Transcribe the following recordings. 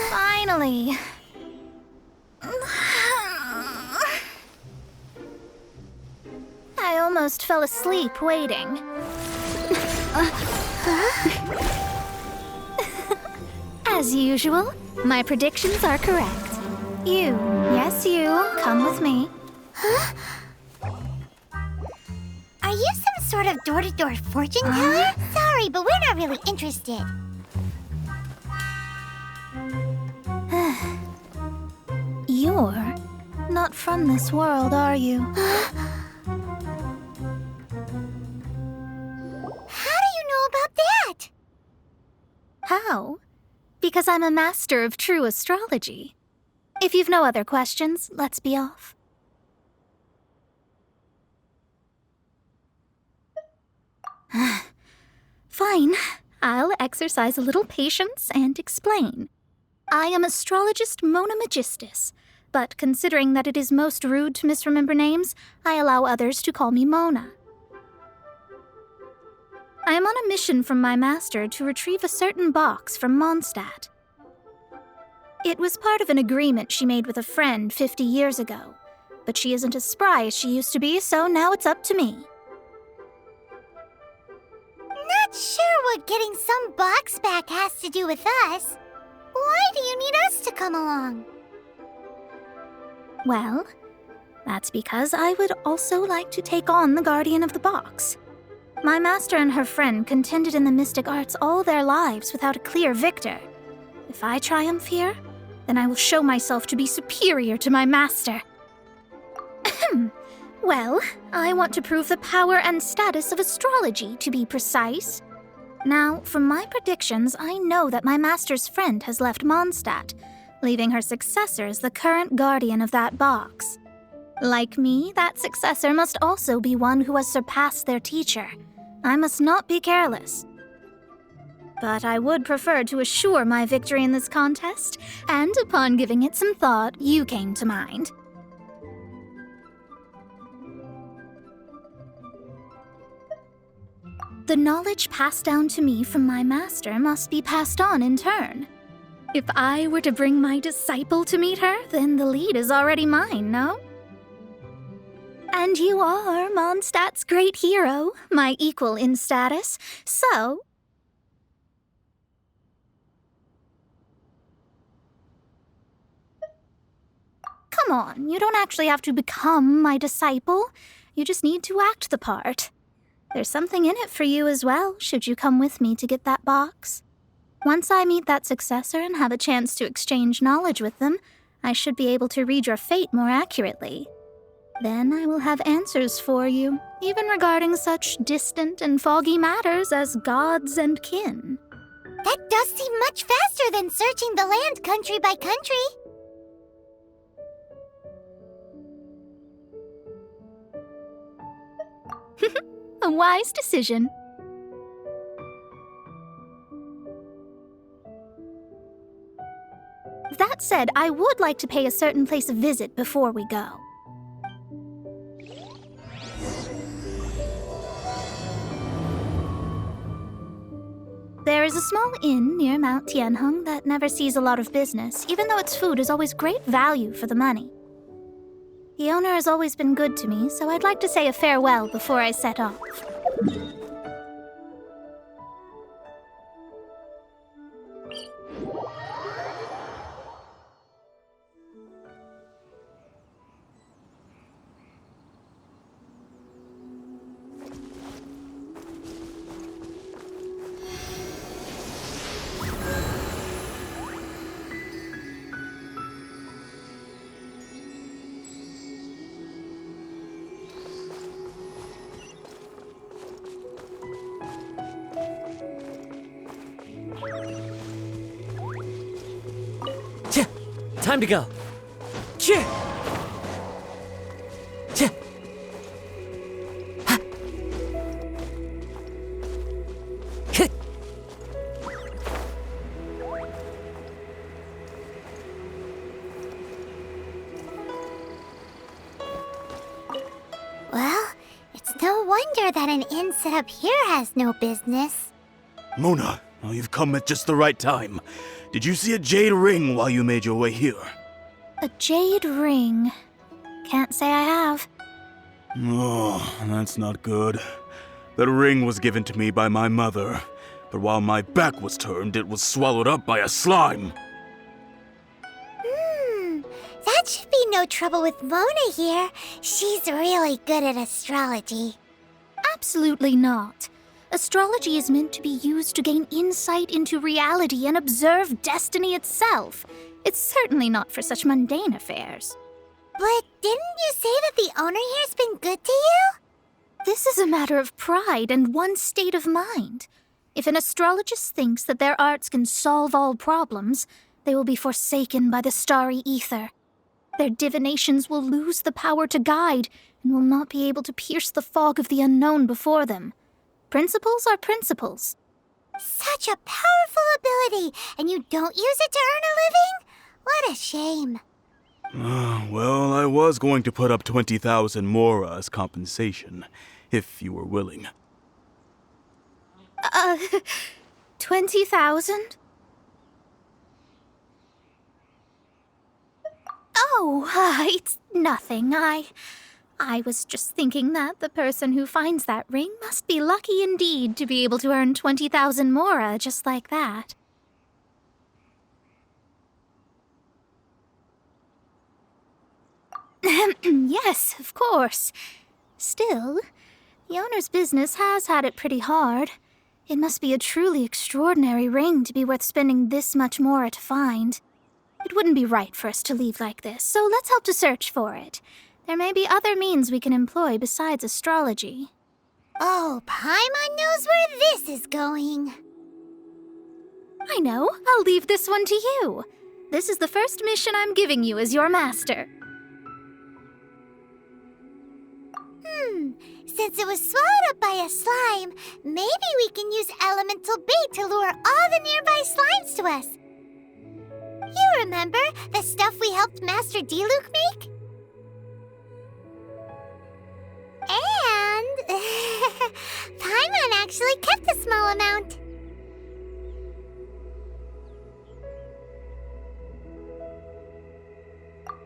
Finally. I almost fell asleep waiting. As usual, my predictions are correct. Yes you, come with me. Are you some sort of door-to-door fortune teller? Sorry, but we're not really interested. You're not from this world, are you? How do you know about that? How? Because I'm a master of true astrology. If you've no other questions, let's be off. Fine. I'll exercise a little patience and explain. I am astrologist Mona Magistus, but considering that it is most rude to misremember names, I allow others to call me Mona. I am on a mission from my master to retrieve a certain box from Mondstadt. It was part of an agreement she made with a friend 50 years ago, but she isn't as spry as she used to be, so now it's up to me. Not sure what getting some box back has to do with us. Why do you need us to come along? Well, that's because I would also like to take on the Guardian of the Box. My master and her friend contended in the mystic arts all their lives without a clear victor. If I triumph here, then I will show myself to be superior to my master. Well, I want to prove the power and status of astrology, to be precise. Now, from my predictions, I know that my master's friend has left Mondstadt, leaving her successor as the current guardian of that box. Like me, that successor must also be one who has surpassed their teacher. I must not be careless. But I would prefer to assure my victory in this contest, and upon giving it some thought, you came to mind. The knowledge passed down to me from my master must be passed on in turn. If I were to bring my disciple to meet her, then the lead is already mine, no? And you are Mondstadt's great hero, my equal in status, so... Come on, you don't actually have to become my disciple. You just need to act the part. There's something in it for you as well, should you come with me to get that box. Once I meet that successor and have a chance to exchange knowledge with them, I should be able to read your fate more accurately. Then I will have answers for you, even regarding such distant and foggy matters as gods and kin. That does seem much faster than searching the land country by country. A wise decision. That said, I would like to pay a certain place a visit before we go. There is a small inn near Mount Tianheng that never sees a lot of business, even though its food is always great value for the money. The owner has always been good to me, so I'd like to say a farewell before I set off. Time to go. clear that an inn set up here has no business. Mona, oh, you've come at just the right time. Did you see a jade ring while you made your way here? A jade ring. Can't say I have. Oh, that's not good. That ring was given to me by my mother, but while my back was turned, it was swallowed up by a slime. That should be no trouble with Mona here. She's really good at astrology. Absolutely not. Astrology is meant to be used to gain insight into reality and observe destiny itself. It's certainly not for such mundane affairs. But didn't you say that the owner here's been good to you? This is a matter of pride and one's state of mind. If an astrologist thinks that their arts can solve all problems, they will be forsaken by the starry ether. Their divinations will lose the power to guide and will not be able to pierce the fog of the unknown before them. Principles are principles. Such a powerful ability, and you don't use it to earn a living? What a shame. Well, I was going to put up 20,000 mora as compensation, if you were willing. 20,000? Oh, it's nothing. I was just thinking that the person who finds that ring must be lucky indeed to be able to earn 20,000 mora just like that. Yes, of course. Still, the owner's business has had it pretty hard. It must be a truly extraordinary ring to be worth spending this much mora to find. It wouldn't be right for us to leave like this, so let's help to search for it. There may be other means we can employ besides astrology. Oh, Paimon knows where this is going. I know. I'll leave this one to you. This is the first mission I'm giving you as your master. Since it was swallowed up by a slime, maybe we can use elemental bait to lure all the nearby slimes to us. You remember the stuff we helped Master Diluc make? And Paimon actually kept a small amount.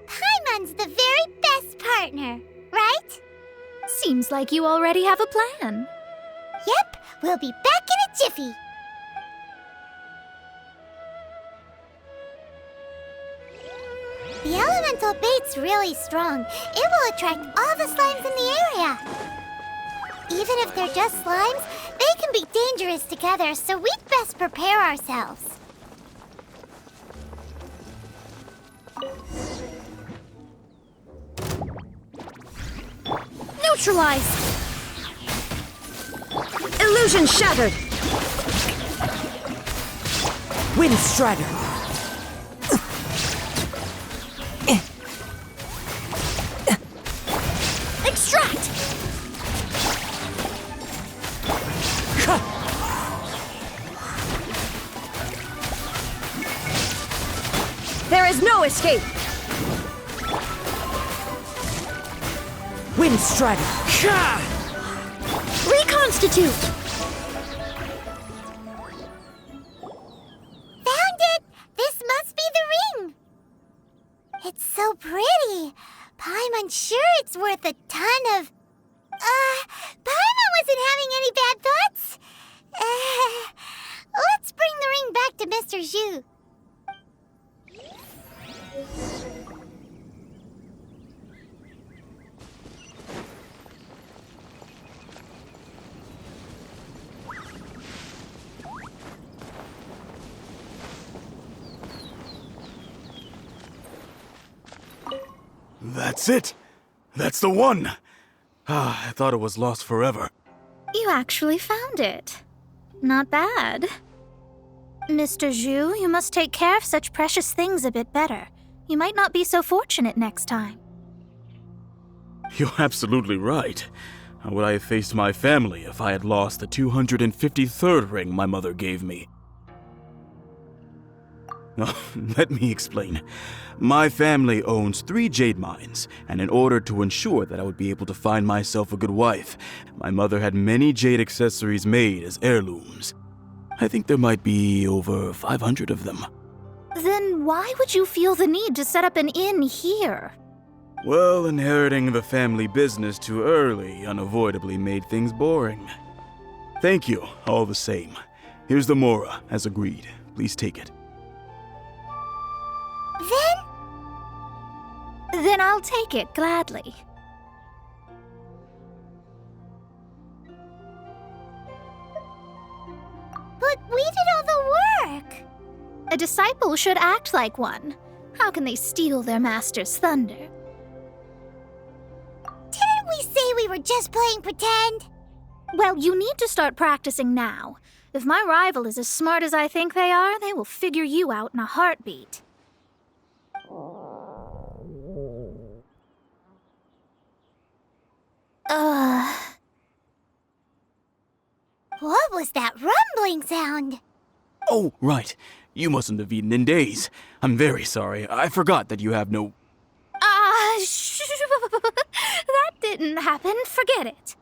Paimon's the very best partner, right? Seems like you already have a plan. Yep, we'll be back in a jiffy. The elemental bait's really strong. It will attract all the slimes in the area. Even if they're just slimes, they can be dangerous together, so we'd best prepare ourselves. Neutralized! Illusion shattered! Wind Strider! Extract! There is no escape! Wind Strider! Reconstitute! Found it! This must be the ring! It's so pretty. Paimon sure it's worth a ton of... Paimon wasn't having any bad thoughts. Let's bring the ring back to Mr. Zhu. That's it! That's the one! I thought it was lost forever. You actually found it. Not bad. Mr. Zhu, you must take care of such precious things a bit better. You might not be so fortunate next time. You're absolutely right. How would I have faced my family if I had lost the 253rd ring my mother gave me? Let me explain. My family owns 3 jade mines, and in order to ensure that I would be able to find myself a good wife, my mother had many jade accessories made as heirlooms. I think there might be over 500 of them. Then why would you feel the need to set up an inn here? Well, inheriting the family business too early unavoidably made things boring. Thank you, all the same. Here's the Mora, as agreed. Please take it. Then I'll take it gladly. But we did all the work. A disciple should act like one. How can they steal their master's thunder? Didn't we say we were just playing pretend? Well, you need to start practicing now. If my rival is as smart as I think they are, they will figure you out in a heartbeat. What was that rumbling sound? Oh, right. You mustn't have eaten in days. I'm very sorry. I forgot that you have no... That didn't happen. Forget it.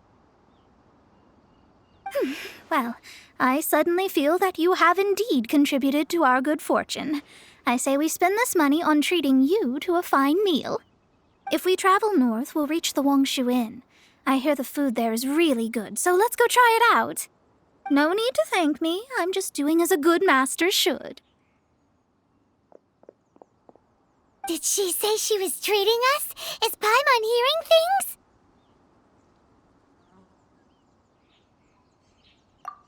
Well, I suddenly feel that you have indeed contributed to our good fortune. I say we spend this money on treating you to a fine meal. If we travel north, we'll reach the Wongshu Inn. I hear the food there is really good, so let's go try it out. No need to thank me. I'm just doing as a good master should. Did she say she was treating us? Is Paimon hearing things?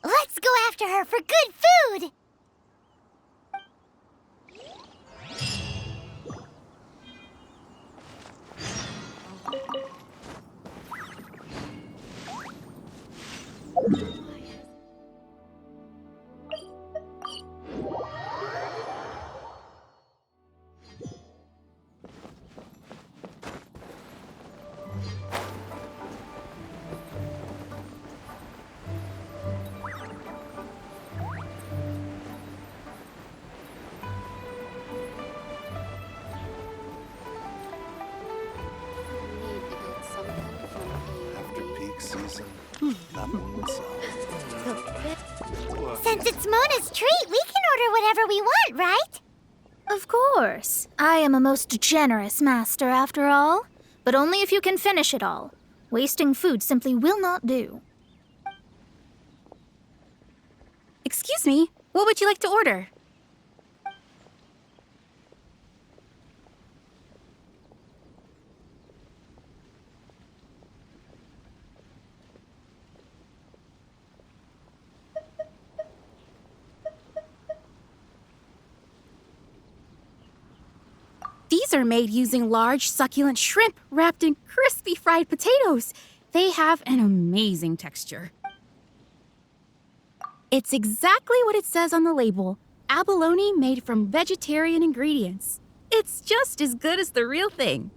Let's go after her for good food! After peak season, that one would sell. Since it's Mona's treat, we can order whatever we want, right? Of course. I am a most generous master, after all. But only if you can finish it all. Wasting food simply will not do. Excuse me, what would you like to order? These are made using large, succulent shrimp wrapped in crispy fried potatoes. They have an amazing texture. It's exactly what it says on the label. Abalone made from vegetarian ingredients. It's just as good as the real thing.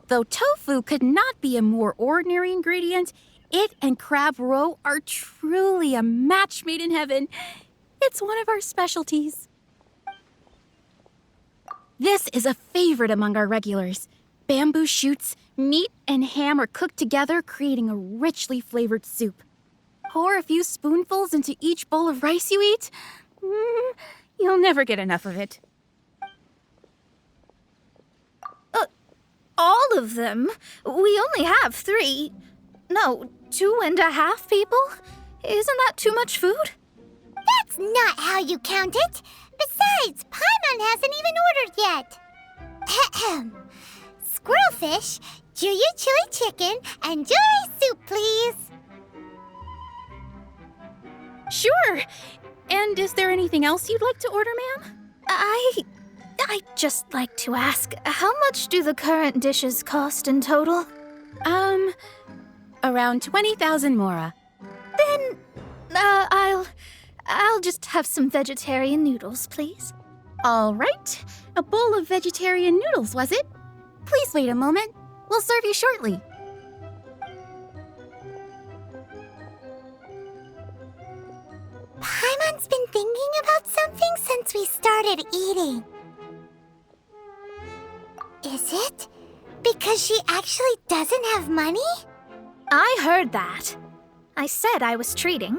Though tofu could not be a more ordinary ingredient, it and crab roe are truly a match made in heaven. It's one of our specialties. This is a favorite among our regulars. Bamboo shoots, meat, and ham are cooked together, creating a richly flavored soup. Pour a few spoonfuls into each bowl of rice you eat. You'll never get enough of it. All of them? We only have 3. No, 2.5 people? Isn't that too much food? That's not how you count it. Besides, Paimon hasn't even ordered yet. Ahem. Squirrelfish, Juyu chili chicken, and jewelry soup, please. Sure. And is there anything else you'd like to order, ma'am? I'd just like to ask, how much do the current dishes cost in total? Around 20,000 mora. Then, I'll just have some vegetarian noodles, please. All right. A bowl of vegetarian noodles, was it? Please wait a moment. We'll serve you shortly. Paimon's been thinking about something since we started eating. Is it because she actually doesn't have money? I heard that. I said I was treating.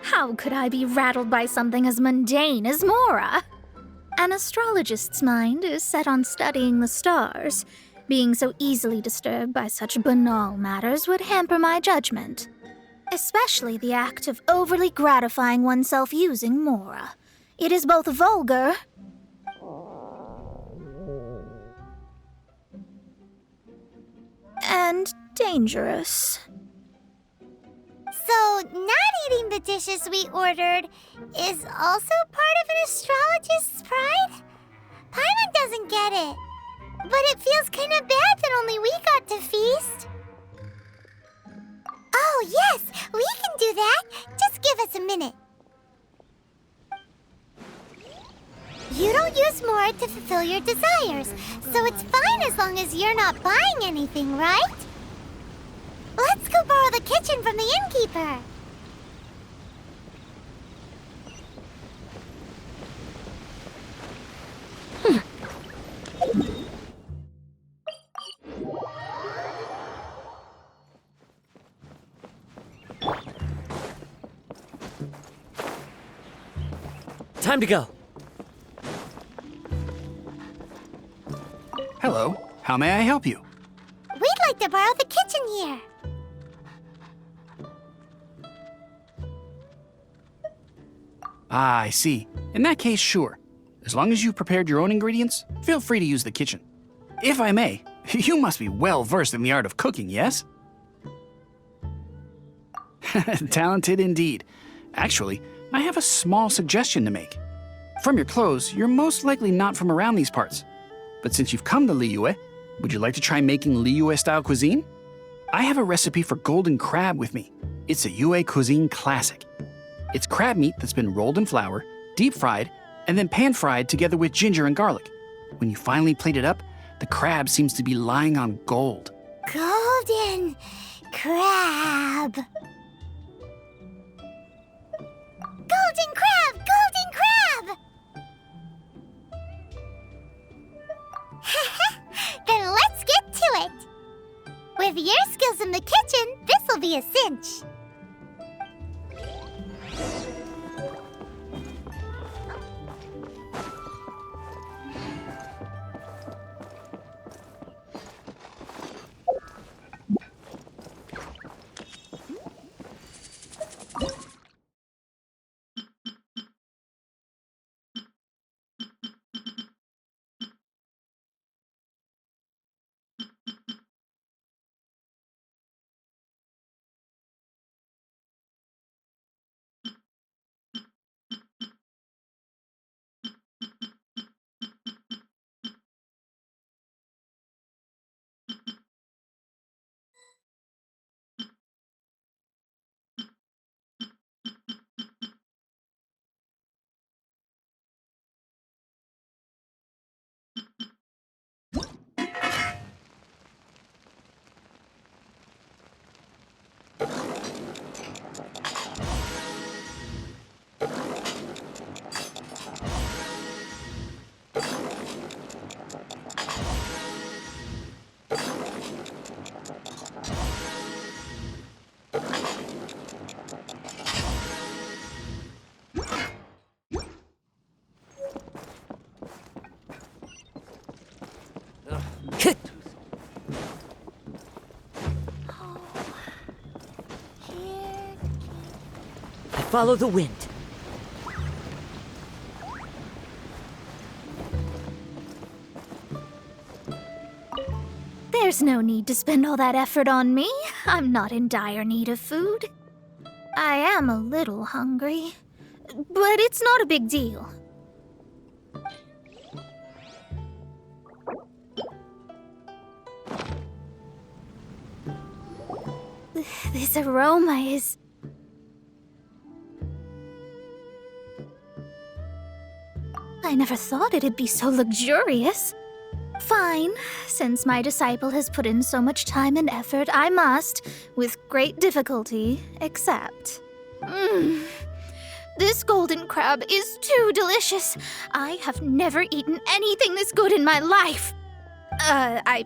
How could I be rattled by something as mundane as Mora? An astrologist's mind is set on studying the stars. Being so easily disturbed by such banal matters would hamper my judgment. Especially the act of overly gratifying oneself using Mora. It is both vulgar and dangerous. So, not eating the dishes we ordered is also part of an astrologist's pride? Paimon doesn't get it. But it feels kind of bad that only we got to feast. Oh, yes, we can do that. Just give us a minute. You don't use Mora to fulfill your desires, so it's fine as long as you're not buying anything, right? Let's go borrow the kitchen from the innkeeper. Time to go. Hello, how may I help you? We'd like to borrow the kitchen here. Ah, I see. In that case, sure. As long as you've prepared your own ingredients, feel free to use the kitchen. If I may, you must be well versed in the art of cooking, yes? Talented indeed. Actually, I have a small suggestion to make. From your clothes, you're most likely not from around these parts. But since you've come to Liyue, would you like to try making Liyue-style cuisine? I have a recipe for golden crab with me. It's a Yue cuisine classic. It's crab meat that's been rolled in flour, deep fried, and then pan fried together with ginger and garlic. When you finally plate it up, the crab seems to be lying on gold. Golden crab. Golden crab! Golden crab! Then let's get to it. With your skills in the kitchen, this'll be a cinch. Follow the wind. There's no need to spend all that effort on me. I'm not in dire need of food. I am a little hungry, but it's not a big deal. This aroma is... I never thought it'd be so luxurious. Fine. Since my disciple has put in so much time and effort, I must, with great difficulty, accept. This golden crab is too delicious. I have never eaten anything this good in my life. I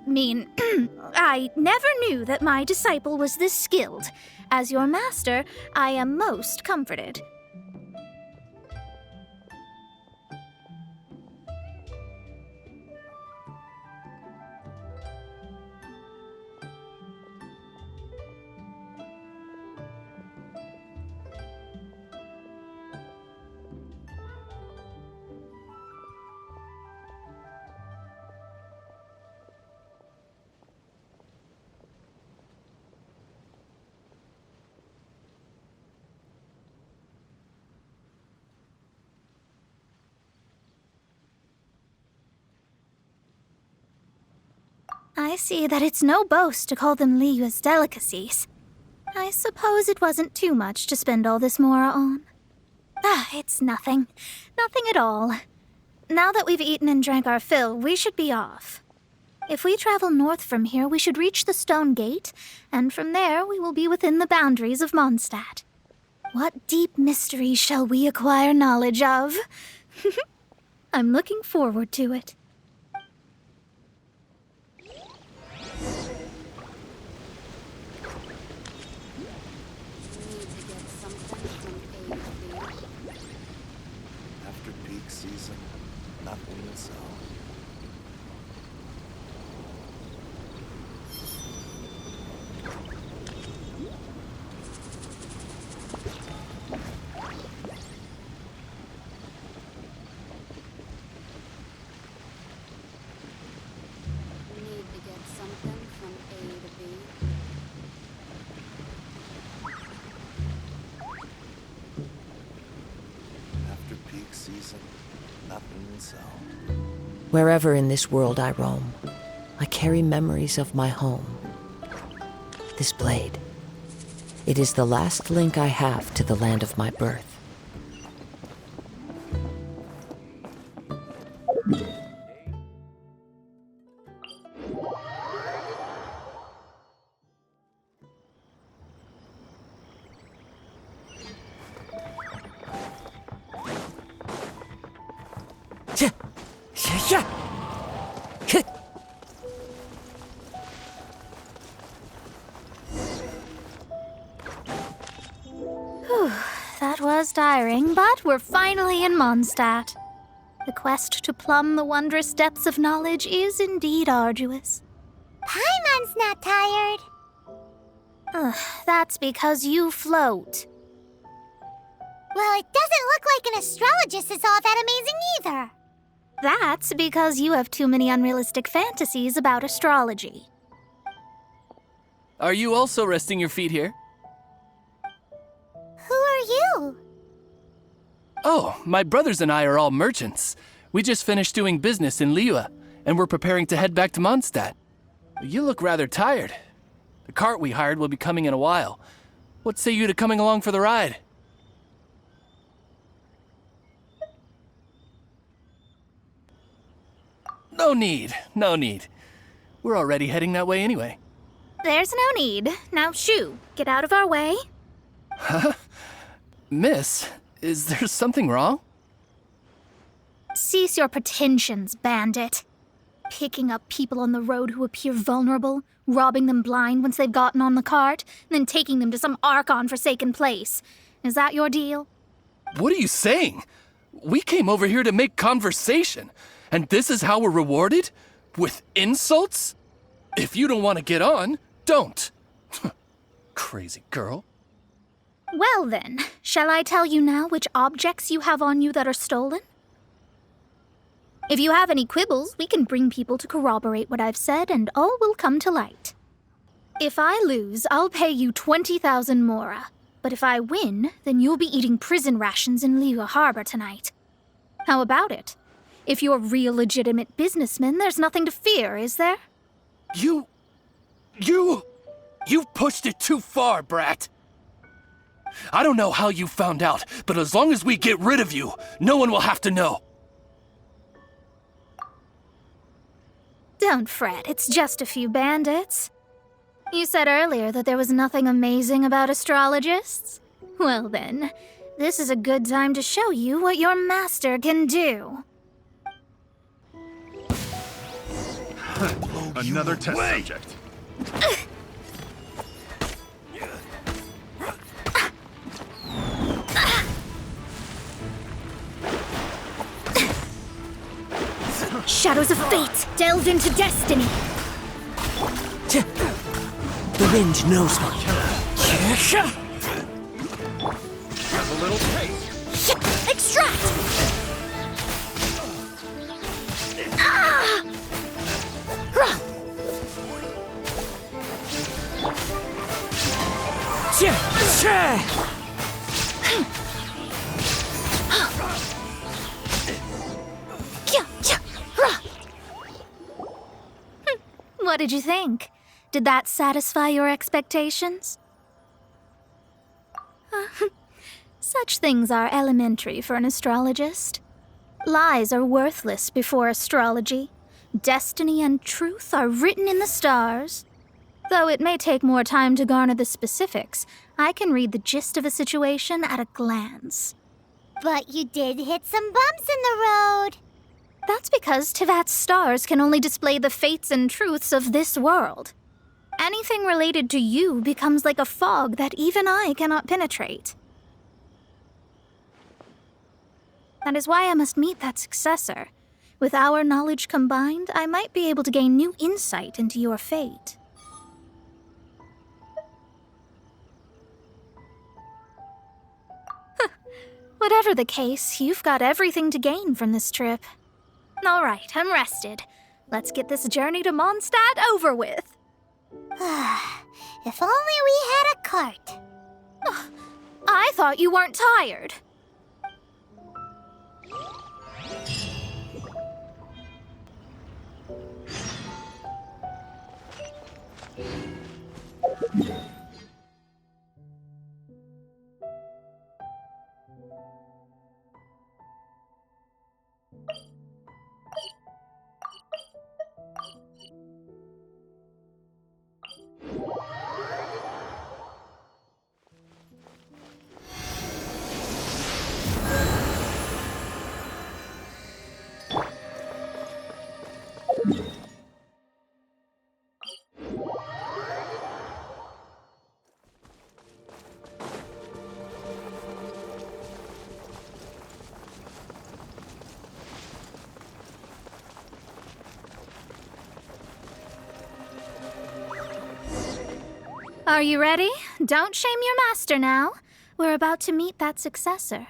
never knew that my disciple was this skilled. As your master, I am most comforted. I see that it's no boast to call them Liyue's delicacies. I suppose it wasn't too much to spend all this mora on. It's nothing. Nothing at all. Now that we've eaten and drank our fill, we should be off. If we travel north from here, we should reach the Stone Gate, and from there we will be within the boundaries of Mondstadt. What deep mysteries shall we acquire knowledge of? I'm looking forward to it. After peak season, nothing will sell. Need to get something from A to B. After peak season, nothing will sell. Wherever in this world I roam, I carry memories of my home. This blade. It is the last link I have to the land of my birth. That was tiring, but we're finally in Mondstadt. The quest to plumb the wondrous depths of knowledge is indeed arduous. Paimon's not tired. That's because you float. Well, it doesn't look like an astrologist is all that amazing either. That's because you have too many unrealistic fantasies about astrology. Are you also resting your feet here? Who are you? Oh, my brothers and I are all merchants. We just finished doing business in Liyue, and we're preparing to head back to Mondstadt. You look rather tired. The cart we hired will be coming in a while. What say you to coming along for the ride? No need, no need. We're already heading that way anyway. There's no need. Now shoo, get out of our way. Miss, is there something wrong? Cease your pretensions, bandit. Picking up people on the road who appear vulnerable, robbing them blind once they've gotten on the cart, and then taking them to some Archon-forsaken place. Is that your deal? What are you saying? We came over here to make conversation, and this is how we're rewarded? With insults? If you don't want to get on, don't. Crazy girl. Well then, shall I tell you now which objects you have on you that are stolen? If you have any quibbles, we can bring people to corroborate what I've said, and all will come to light. If I lose, I'll pay you 20,000 mora. But if I win, then you'll be eating prison rations in Liyue Harbor tonight. How about it? If you're real legitimate businessmen, there's nothing to fear, is there? You've pushed it too far, brat. I don't know how you found out, but as long as we get rid of you, no one will have to know. Don't fret, it's just a few bandits. You said earlier that there was nothing amazing about astrologists? Well then, This is a good time to show you what your master can do. Another test subject. Shadows of fate, delve into destiny. The wind knows me. Have a little taste. Extract! What did you think? Did that satisfy your expectations? Such things are elementary for an astrologist. Lies are worthless before astrology. Destiny and truth are written in the stars. Though it may take more time to garner the specifics, I can read the gist of a situation at a glance. But you did hit some bumps in the road. That's because Tivat's stars can only display the fates and truths of this world. Anything related to you becomes like a fog that even I cannot penetrate. That is why I must meet that successor. With our knowledge combined, I might be able to gain new insight into your fate. Whatever the case, you've got everything to gain from this trip. All right, I'm rested. Let's get this journey to Mondstadt over with. If only we had a cart. I thought you weren't tired. Are you ready? Don't shame your master now. We're about to meet that successor.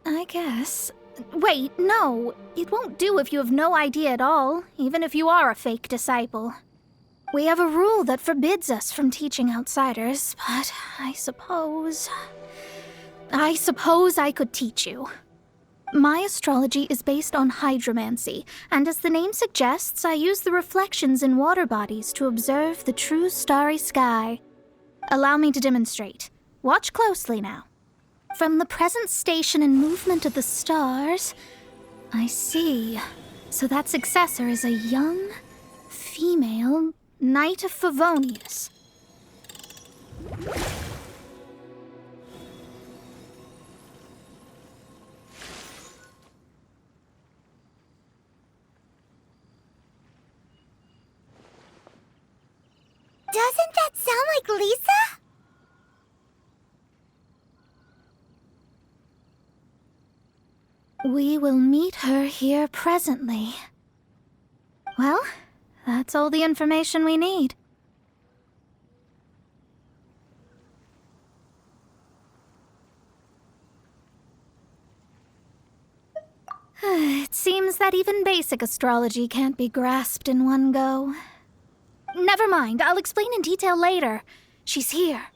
I guess. Wait, no. It won't do if you have no idea at all, even if you are a fake disciple. We have a rule that forbids us from teaching outsiders, but I suppose I could teach you. My astrology is based on hydromancy, and as the name suggests, I use the reflections in water bodies to observe the true starry sky. Allow me to demonstrate. Watch closely now. From the present station and movement of the stars, I see. So that successor is a young, female Knight of Favonius. Doesn't that sound like Lisa? We will meet her here presently. Well, that's all the information we need. It seems that even basic astrology can't be grasped in one go. Never mind, I'll explain in detail later. She's here.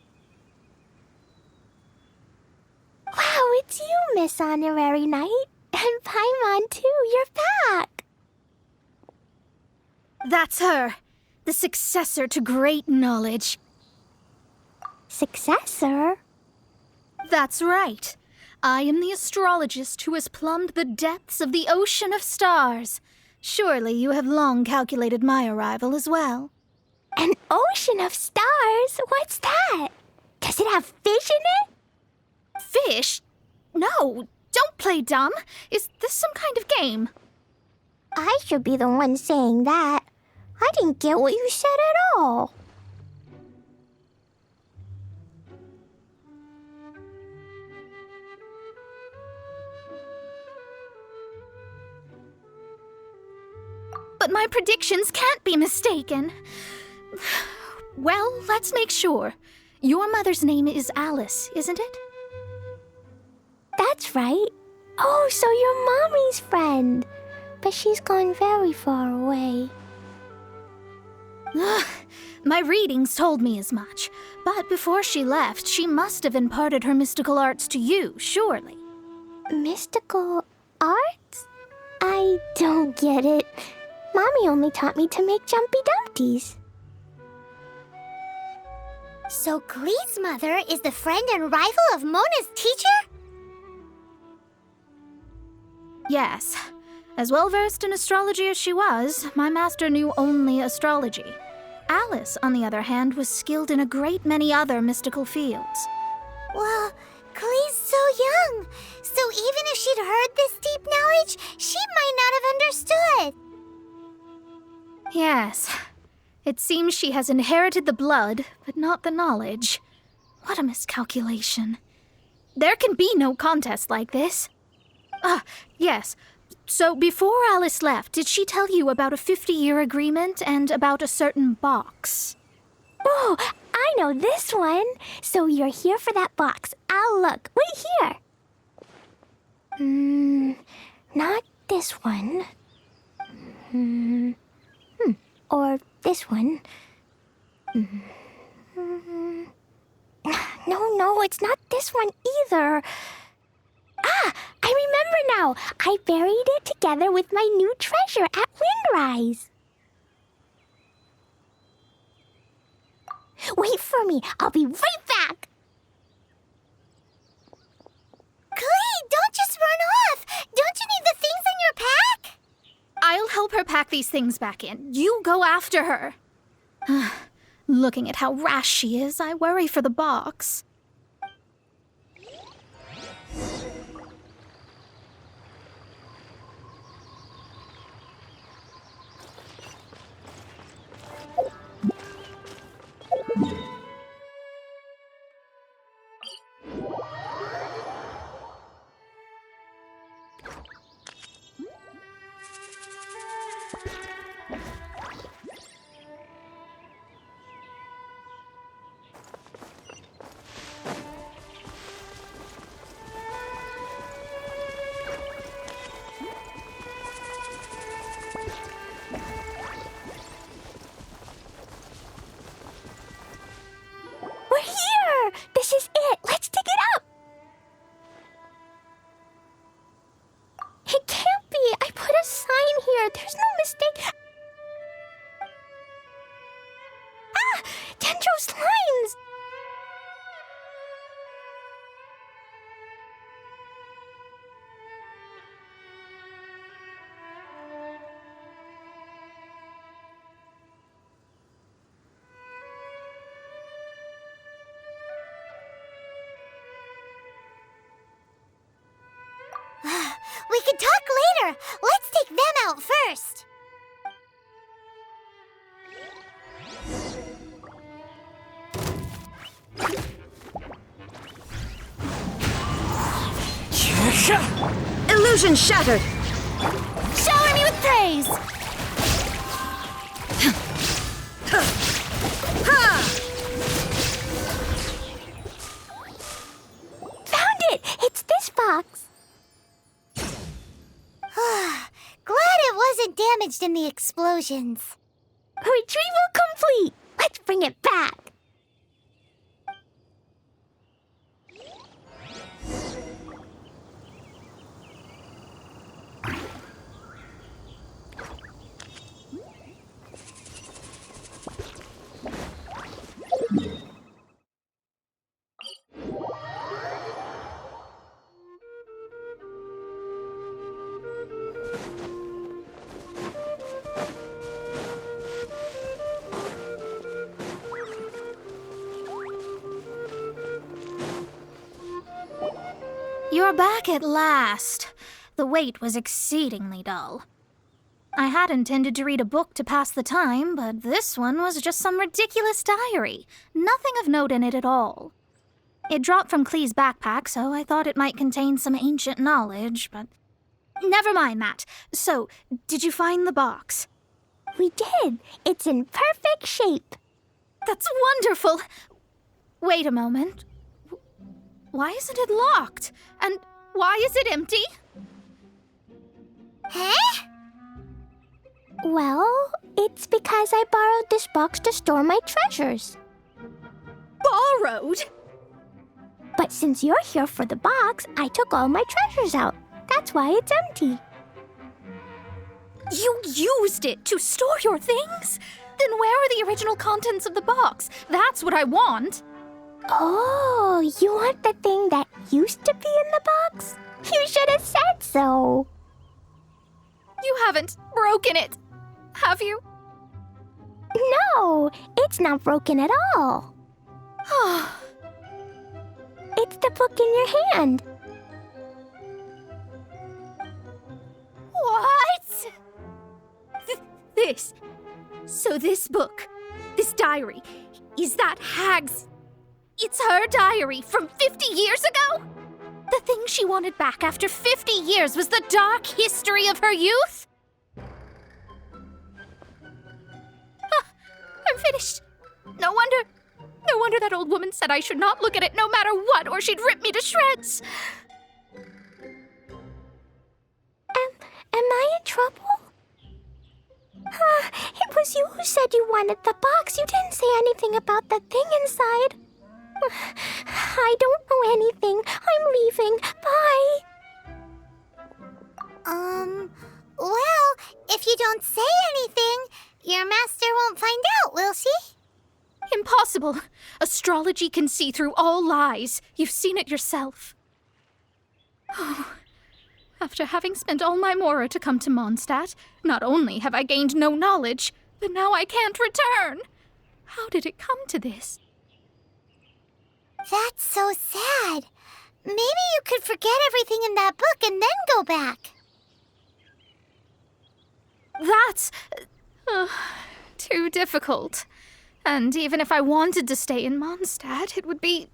Wow, it's you, Miss Honorary Knight. And Paimon, too, you're back. That's her, the successor to great knowledge. Successor? That's right. I am the astrologist who has plumbed the depths of the ocean of stars. Surely you have long calculated my arrival as well. An ocean of stars? What's that? Does it have fish in it? Fish? No, don't play dumb. Is this some kind of game? I should be the one saying that. I didn't get what you said at all. But my predictions can't be mistaken. Well, let's make sure. Your mother's name is Alice, isn't it? That's right. Oh, so you're Mommy's friend. But she's gone very far away. My readings told me as much. But before she left, she must have imparted her mystical arts to you, surely. Mystical arts? I don't get it. Mommy only taught me to make Jumpy Dumpties. So Glee's mother is the friend and rival of Mona's teacher? Yes. As well versed in astrology as she was, my master knew only astrology. Alice, on the other hand, was skilled in a great many other mystical fields. Well, Glee's so young, so even if she'd heard this deep knowledge, she might not have understood. Yes. It seems she has inherited the blood, but not the knowledge. What a miscalculation. There can be no contest like this. Yes. So before Alice left, did she tell you about a 50-year agreement and about a certain box? Oh, I know this one. So you're here for that box. I'll look. Wait here. Not this one. Or this one. No, it's not this one either. I remember now. I buried it together with my new treasure at Windrise. Wait for me. I'll be right back. Glee, don't just run off. Don't you need the things in your pack? I'll help her pack these things back in. You go after her. Looking at how rash she is, I worry for the box. We're here! This is it! Let's dig it up! It can't be! I put a sign here! There's no mistake! Dendro slimes! We can talk later. Let's take them out first. Illusion shattered! Shower me with praise! Found it! It's this box. Glad it wasn't damaged in the explosions. Retrieval complete! Let's bring it back. You're back at last. The wait was exceedingly dull. I had intended to read a book to pass the time, but this one was just some ridiculous diary. Nothing of note in it at all. It dropped from Clee's backpack, so I thought it might contain some ancient knowledge, but... Never mind that. So, did you find the box? We did. It's in perfect shape. That's wonderful! Wait a moment. Why isn't it locked? And why is it empty? Huh? Well, it's because I borrowed this box to store my treasures. Borrowed? But since you're here for the box, I took all my treasures out. That's why it's empty. You used it to store your things? Then where are the original contents of the box? That's what I want. Oh, you want the thing that used to be in the box? You should have said so. You haven't broken it, have you? No, it's not broken at all. It's the book in your hand. What? So this book, this diary, is that Hag's... It's her diary from 50 years ago? The thing she wanted back after 50 years was the dark history of her youth? I'm finished. No wonder that old woman said I should not look at it no matter what, or she'd rip me to shreds. Am I in trouble? It was you who said you wanted the box. You didn't say anything about the thing inside. I don't know anything. I'm leaving. Bye. Well, if you don't say anything, your master won't find out, will she? Impossible. Astrology can see through all lies. You've seen it yourself. Oh. After having spent all my mora to come to Mondstadt, not only have I gained no knowledge, but now I can't return. How did it come to this? That's so sad. Maybe you could forget everything in that book and then go back. That's... too difficult. And even if I wanted to stay in Mondstadt, it would be...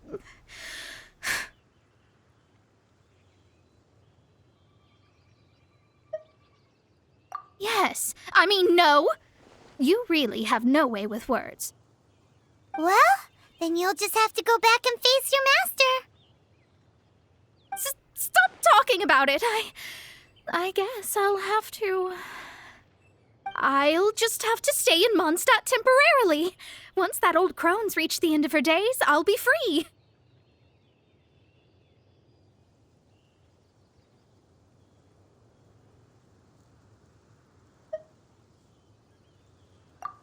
Yes, I mean no. You really have no way with words. Well, then you'll just have to go back and face your master. Stop talking about it. I guess I'll just have to stay in Mondstadt temporarily. Once that old crone's reached the end of her days, I'll be free.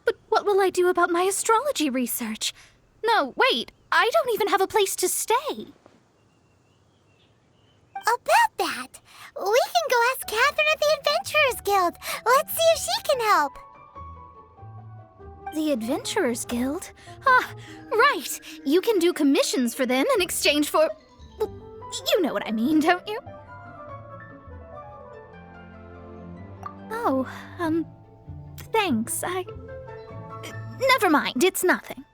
But what will I do about my astrology research? No, wait, I don't even have a place to stay. About that, we can go ask Catherine at the Adventurers Guild. Let's see if she can help. The Adventurers Guild? Ah, right. You can do commissions for them in exchange for... Well, you know what I mean, don't you? Oh, thanks. Never mind, it's nothing.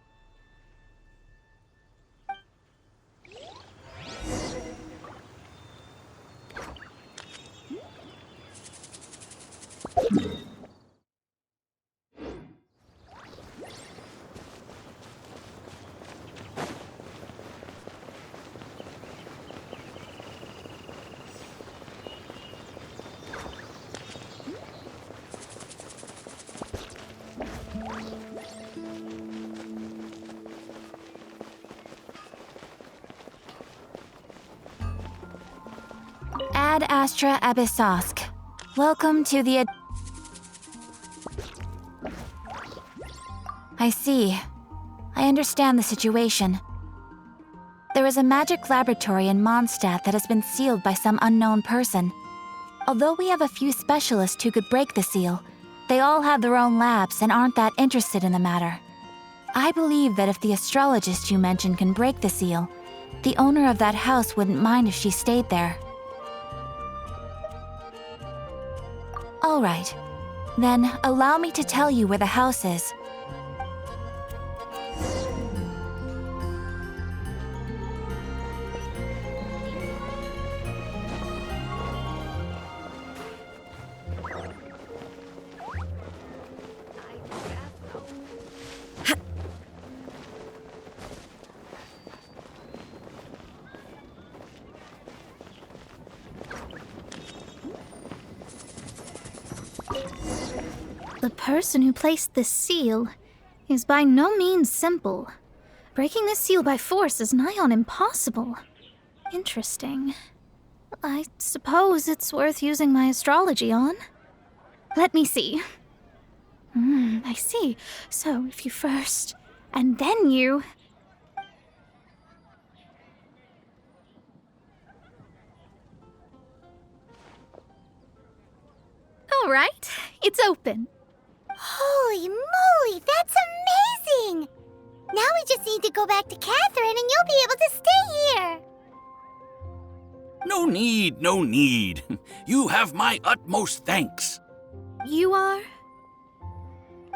Ad Astra Abyssosk. Welcome to the I see. I understand the situation. There is a magic laboratory in Mondstadt that has been sealed by some unknown person. Although we have a few specialists who could break the seal, they all have their own labs and aren't that interested in the matter. I believe that if the astrologist you mentioned can break the seal, The owner of that house wouldn't mind if she stayed there. All right. Then allow me to tell you where the house is. The person who placed this seal is by no means simple. Breaking this seal by force is nigh on impossible. Interesting. I suppose it's worth using my astrology on. Let me see. I see. So if you first, and then you... All right, it's open. Holy moly, that's amazing! Now we just need to go back to Catherine and you'll be able to stay here! No need, no need. You have my utmost thanks. You are?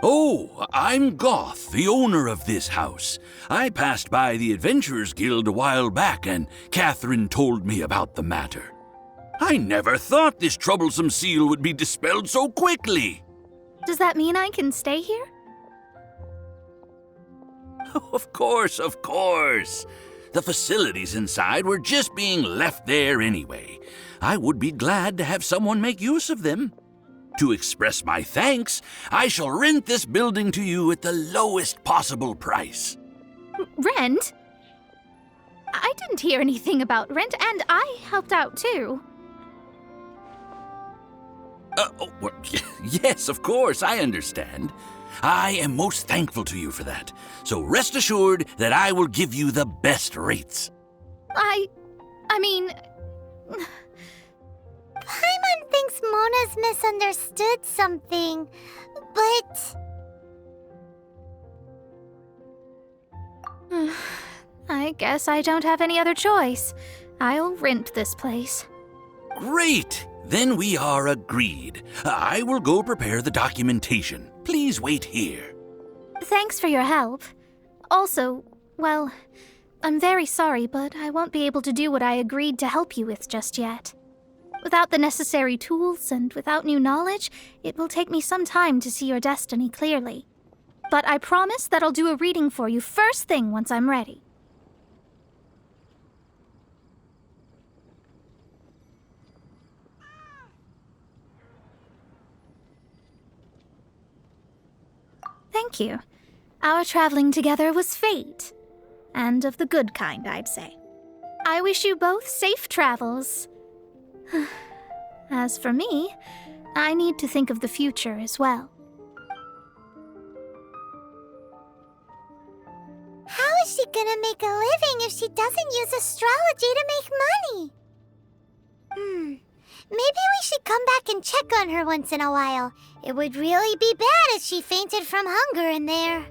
Oh, I'm Goth, the owner of this house. I passed by the Adventurers Guild a while back and Catherine told me about the matter. I never thought this troublesome seal would be dispelled so quickly. Does that mean I can stay here? Of course, of course. The facilities inside were just being left there anyway. I would be glad to have someone make use of them. To express my thanks, I shall rent this building to you at the lowest possible price. Rent? I didn't hear anything about rent, and I helped out too. Well, yes, of course, I understand. I am most thankful to you for that. So rest assured that I will give you the best rates. I mean... Paimon thinks Mona's misunderstood something, but... I guess I don't have any other choice. I'll rent this place. Great! Then we are agreed. I will go prepare the documentation. Please wait here. Thanks for your help. Also, well, I'm very sorry, but I won't be able to do what I agreed to help you with just yet. Without the necessary tools and without new knowledge, it will take me some time to see your destiny clearly. But I promise that I'll do a reading for you first thing once I'm ready. Thank you. Our traveling together was fate. And of the good kind, I'd say. I wish you both safe travels. As for me, I need to think of the future as well. How is she gonna make a living if she doesn't use astrology to make money? Maybe we should come back and check on her once in a while. It would really be bad if she fainted from hunger in there.